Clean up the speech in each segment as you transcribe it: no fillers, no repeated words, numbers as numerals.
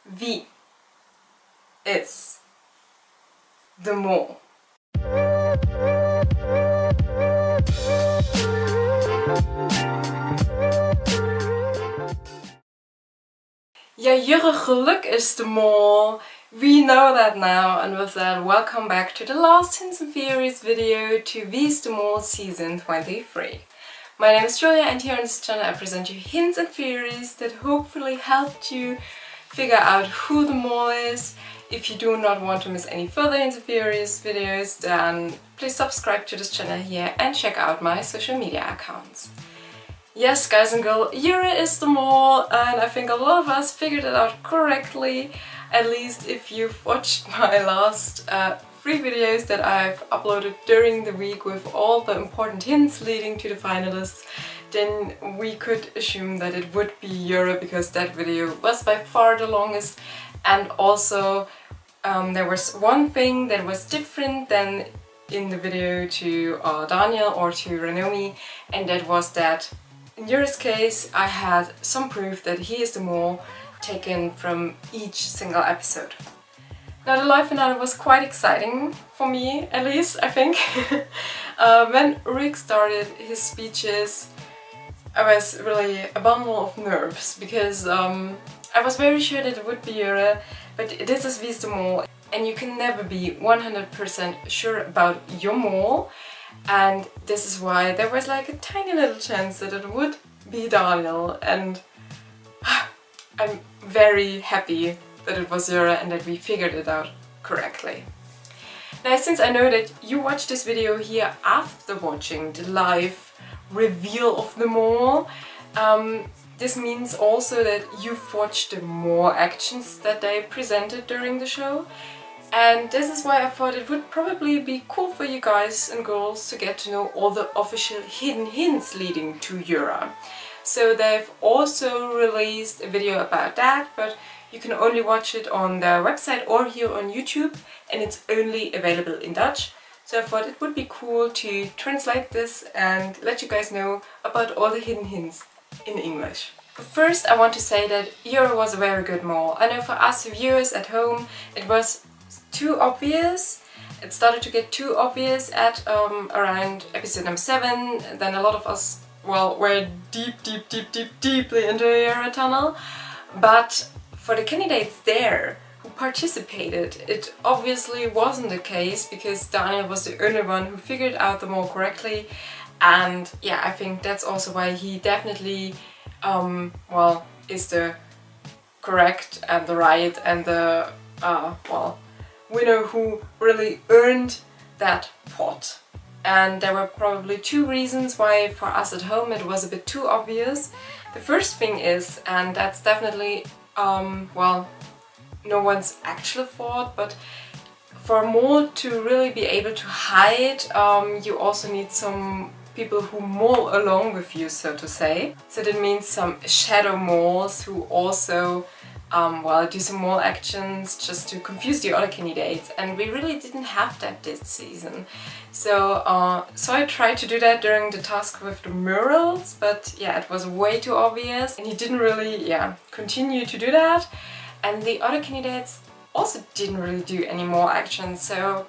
Wie is the mol? Ja, Jurre geluk is de mol. We know that now, and with that, welcome back to the last Hints and Theories video to Wie is de Mol season 23. My name is Julia, and here on this channel I present you hints and theories that hopefully helped you figure out who the mole is. If you do not want to miss any further hints and theories videos, then please subscribe to this channel here and check out my social media accounts. Yes, guys and girls, Jurre is the mole, and I think a lot of us figured it out correctly, at least if you've watched my last 3 videos that I've uploaded during the week with all the important hints leading to the finalists. Then we could assume that it would be Jurre, because that video was by far the longest, and also there was one thing that was different than in the video to Daniel or to Renomi, and that was that in Jurre's case I had some proof that he is the mole taken from each single episode. Now the live finale was quite exciting, for me at least, I think. When Rick started his speeches, I was really a bundle of nerves, because I was very sure that it would be Jurre, but this is Wie is de Mol, and you can never be 100% sure about your mole, and this is why there was like a tiny little chance that it would be Daniel, and I'm very happy that it was Jurre and that we figured it out correctly. Now, since I know that you watched this video here after watching the live reveal of the mole, this means also that you've watched the more actions that they presented during the show. And this is why I thought it would probably be cool for you guys and girls to get to know all the official hidden hints leading to Jurre. So they've also released a video about that, but you can only watch it on their website or here on YouTube, and it's only available in Dutch. So I thought it would be cool to translate this and let you guys know about all the hidden hints in English. But first I want to say that Jurre was a very good mole. I know for us viewers at home it was too obvious. It started to get too obvious at around episode number 7. Then a lot of us, well, were deeply into the Jurre tunnel. But for the candidates there who participated, it obviously wasn't the case, because Daniel was the only one who figured out the mole correctly. And yeah, I think that's also why he definitely well, is the correct and the right and the well, winner who really earned that pot. And there were probably 2 reasons why for us at home it was a bit too obvious. The first thing is, and that's definitely well, no one's actual fault, but for a mole to really be able to hide, you also need some people who mole along with you, so to say. So that means some shadow moles who also well, do some mole actions just to confuse the other candidates, and we really didn't have that this season. So I tried to do that during the task with the murals, but yeah, it was way too obvious, and he didn't really, yeah, continue to do that. And the other candidates also didn't really do any mole actions, so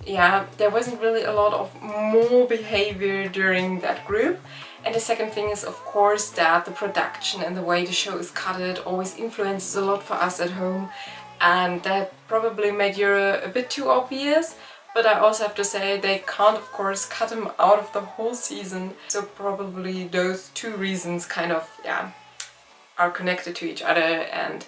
yeah, there wasn't really a lot of mole behavior during that group. And the second thing is, of course, that the production and the way the show is cutted always influences a lot for us at home, and that probably made Jurre a bit too obvious. But I also have to say they can't, of course, cut him out of the whole season, so probably those 2 reasons kind of, yeah, are connected to each other, and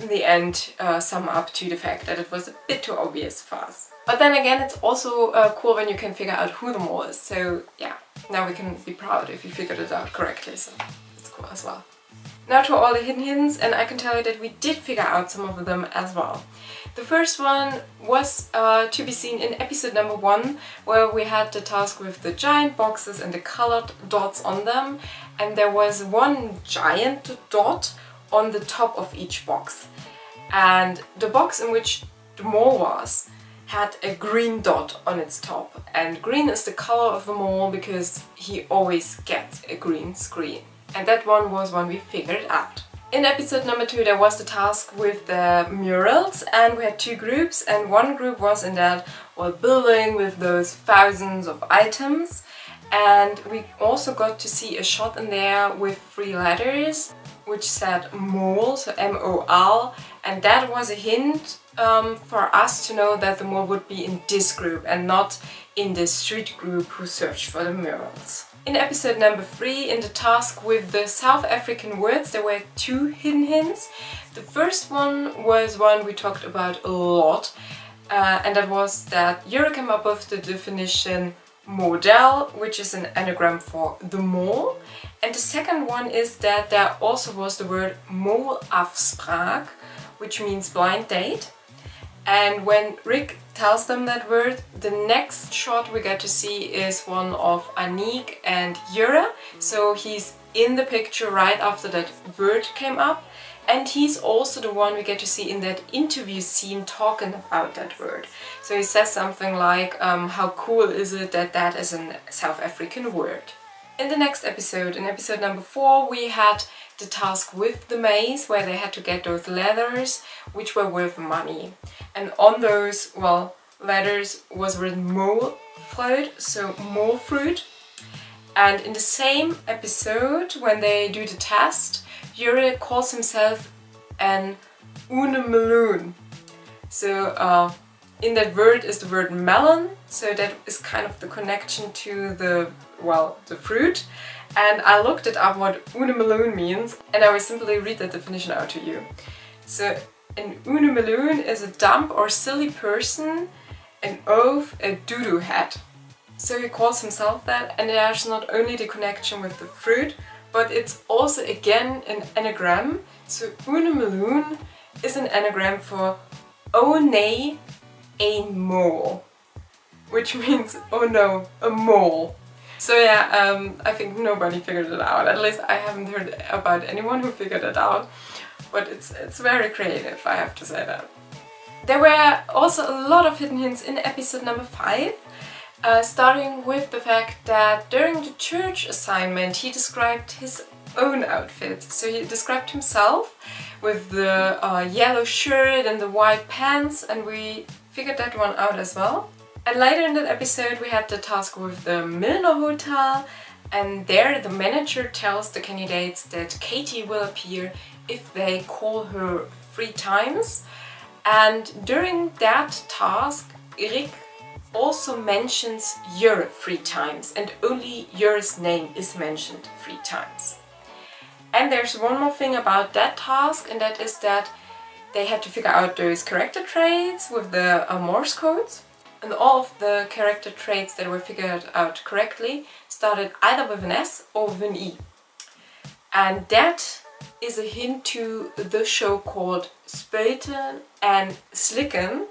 in the end sum up to the fact that it was a bit too obvious for us. But then again, it's also cool when you can figure out who the mole is, so yeah, now we can be proud if you figured it out correctly, so it's cool as well. Now to all the hidden hints, and I can tell you that we did figure out some of them as well. The first one was to be seen in episode number 1, where we had the task with the giant boxes and the colored dots on them, and there was one giant dot on the top of each box. And the box in which the mole was had a green dot on its top, and green is the color of the mole because he always gets a green screen. And that one was one we figured out. In episode number 2 there was the task with the murals, and we had 2 groups, and one group was in that building with those thousands of items, and we also got to see a shot in there with 3 letters which said mole, so M-O-L, and that was a hint for us to know that the mole would be in this group and not in the street group who searched for the murals. In episode number 3, in the task with the South African words, there were 2 hidden hints. The first one was one we talked about a lot, and that was that Jurre came up with the definition model, which is an anagram for the mole. And the second one is that there also was the word molafspraak, which means blind date. And when Rick tells them that word, the next shot we get to see is one of Aniek and Jurre. So he's in the picture right after that word came up, and he's also the one we get to see in that interview scene talking about that word. So he says something like, how cool is it that that is a South African word. In the next episode, in episode number 4, we had the task with the maze, where they had to get those letters which were worth money. And on those, letters was written mole fruit, so mole fruit. And in the same episode, when they do the test, Jurre calls himself an meloen. So in that word is the word melon, so that is kind of the connection to the fruit. And I looked it up what meloen means, and I will simply read the definition out to you. So an meloen is a dumb or silly person, an oaf, a doo-doo head. So he calls himself that, and there's not only the connection with the fruit, but it's also again an anagram. So meloen is an anagram for oh nay, a mole, which means oh no, a mole. So yeah, I think nobody figured it out. At least I haven't heard about anyone who figured it out. But it's very creative, I have to say that. There were also a lot of hidden hints in episode number 5. Starting with the fact that during the church assignment he described his own outfit. So he described himself with the yellow shirt and the white pants, and we figured that one out as well. And later in that episode we had the task with the Milner Hotel, and there the manager tells the candidates that Katie will appear if they call her 3 times. And during that task, Rick also mentions Jurre 3 times, and only Jurre's name is mentioned 3 times. And there's one more thing about that task, and that is that they had to figure out those character traits with the Morse codes. And all of the character traits that were figured out correctly started either with an S or with an E. And that is a hint to the show called Spöten and Slikken,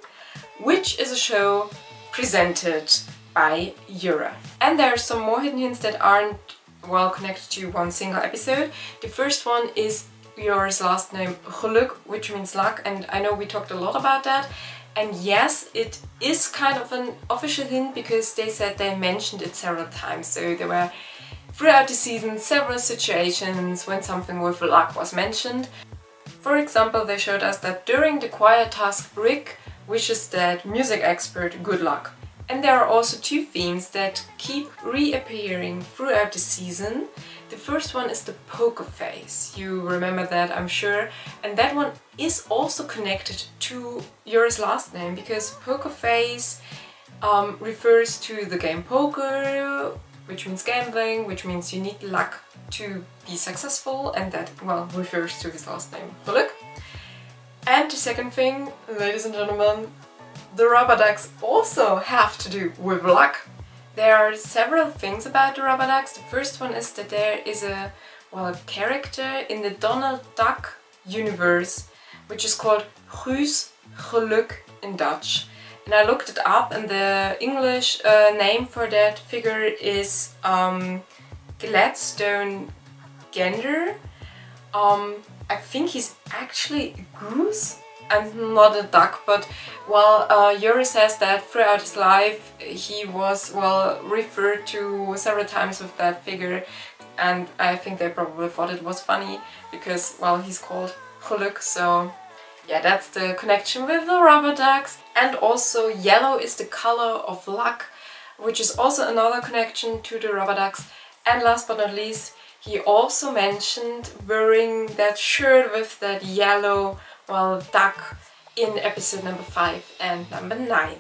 which is a show presented by Jurre. And there are some more hidden hints that aren't connected to one single episode. The first one is Jurre's last name Geluk, which means luck, and I know we talked a lot about that. And yes, it is kind of an official hint because they said they mentioned it several times. So there were throughout the season several situations when something with luck was mentioned. For example, they showed us that during the choir task, Rick wishes that music expert good luck. And there are also 2 themes that keep reappearing throughout the season. The first one is the poker face. You remember that, I'm sure. And that one is also connected to Jurre's last name, because poker face refers to the game poker, which means gambling, which means you need luck to be successful, and that, refers to his last name, Geluk. And the second thing, ladies and gentlemen, the rubber ducks also have to do with luck. There are several things about the rubber ducks. The first one is that there is a character in the Donald Duck universe which is called Guus Geluk in Dutch. And I looked it up, and the English name for that figure is Gladstone Gander. I think he's actually a goose, and not a duck, but well, Jurre says that throughout his life he was, well, referred to several times with that figure, and I think they probably thought it was funny because, well, he's called Geluk, so yeah, that's the connection with the rubber ducks. And also yellow is the color of luck, which is also another connection to the rubber ducks. And last but not least, he also mentioned wearing that shirt with that yellow, well, duck in episode number 5 and number 9.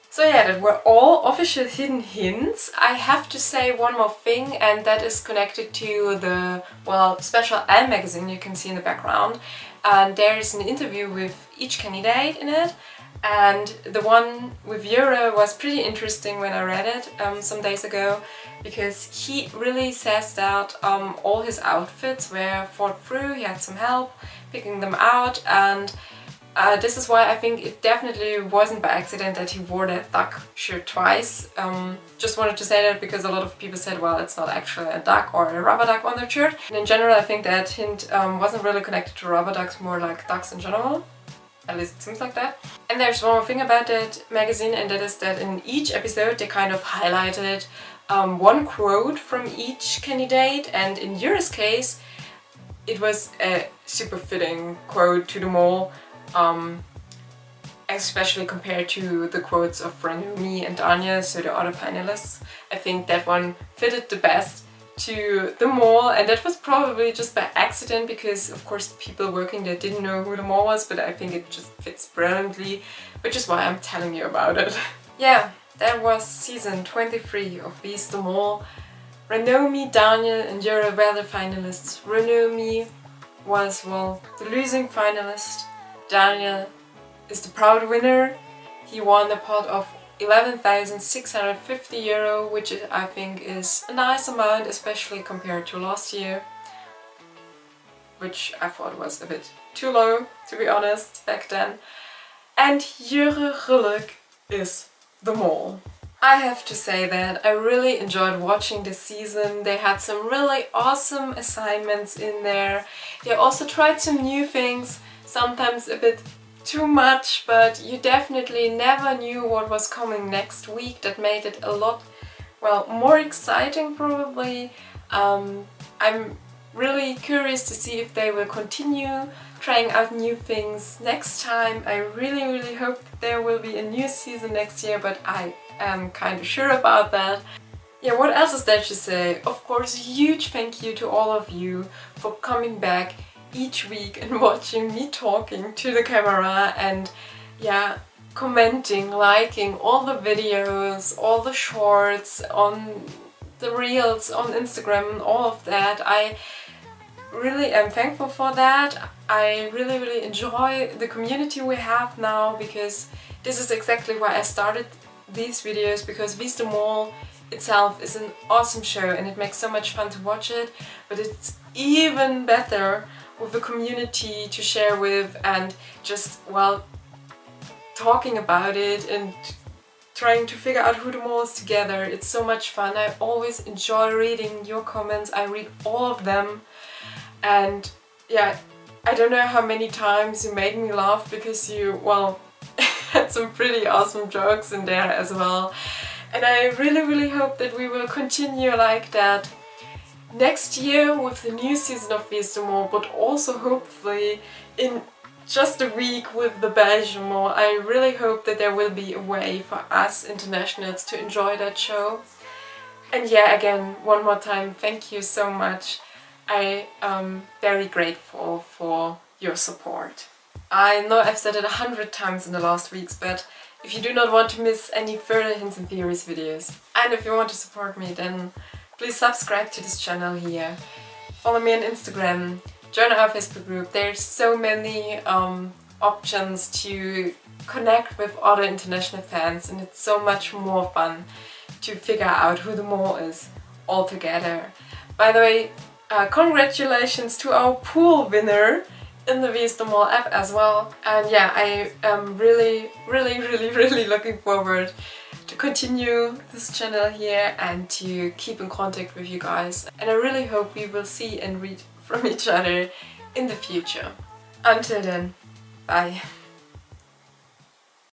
So yeah, that were all official hidden hints. I have to say one more thing, and that is connected to the, well, special L magazine you can see in the background. And there is an interview with each candidate in it. And the one with Jurre was pretty interesting when I read it some days ago, because he really says that all his outfits were thought through. He had some help picking them out, and this is why I think it definitely wasn't by accident that he wore that duck shirt twice. Just wanted to say that because a lot of people said, well, it's not actually a duck or a rubber duck on their shirt. And in general, I think that hint wasn't really connected to rubber ducks, more like ducks in general. At least it seems like that. And there's one more thing about that magazine, and that is that in each episode they kind of highlighted one quote from each candidate, and in Jurre's case it was a super fitting quote to them all, especially compared to the quotes of Ranomi and Anya, so the other finalists. I think that one fitted the best to the mall, and that was probably just by accident because of course the people working there didn't know who the mall was, but I think it just fits brilliantly, which is why I'm telling you about it. Yeah, that was season 23 of Wies the Mall. Ranomi, Daniel and Jurre were the finalists. Ranomi was, well, the losing finalist. Daniel is the proud winner. He won a pot of 11,650 euro, which I think is a nice amount, especially compared to last year, which I thought was a bit too low, to be honest, back then. And Jurre Geluk is the mall. I have to say that I really enjoyed watching this season. They had some really awesome assignments in there. They also tried some new things, sometimes a bit too much, but you definitely never knew what was coming next week. That made it a lot, well, more exciting probably. I'm really curious to see if they will continue trying out new things next time. I really hope that there will be a new season next year, but I am kind of sure about that. Yeah, what else is there to say? Of course, a huge thank you to all of you for coming back each week and watching me talking to the camera and, yeah, commenting, liking all the videos, all the shorts, on the reels on Instagram and all of that. I really am thankful for that. I really enjoy the community we have now, because this is exactly why I started these videos, because Wies the Mall itself is an awesome show and it makes so much fun to watch it, but it's even better with a community to share with and just, well, talking about it and trying to figure out who the mall is together. It's so much fun. I always enjoy reading your comments. I read all of them, and yeah, I don't know how many times you made me laugh because you, well, had some pretty awesome jokes in there as well. And I really hope that we will continue like that next year with the new season of Wies the Mall, but also hopefully in just a week with the Belgian Mall. I really hope that there will be a way for us internationals to enjoy that show. And yeah, again, one more time, thank you so much. I am very grateful for your support. I know I've said it 100 times in the last weeks, but if you do not want to miss any further hints and theories videos, and if you want to support me, then please subscribe to this channel here. Follow me on Instagram, join our Facebook group. There's so many options to connect with other international fans, and it's so much more fun to figure out who the mall is all together. By the way, congratulations to our pool winner in the Wies the Mall app as well. And yeah, I am really looking forward to continue this channel here and to keep in contact with you guys. And I really hope we will see and read from each other in the future. Until then, bye.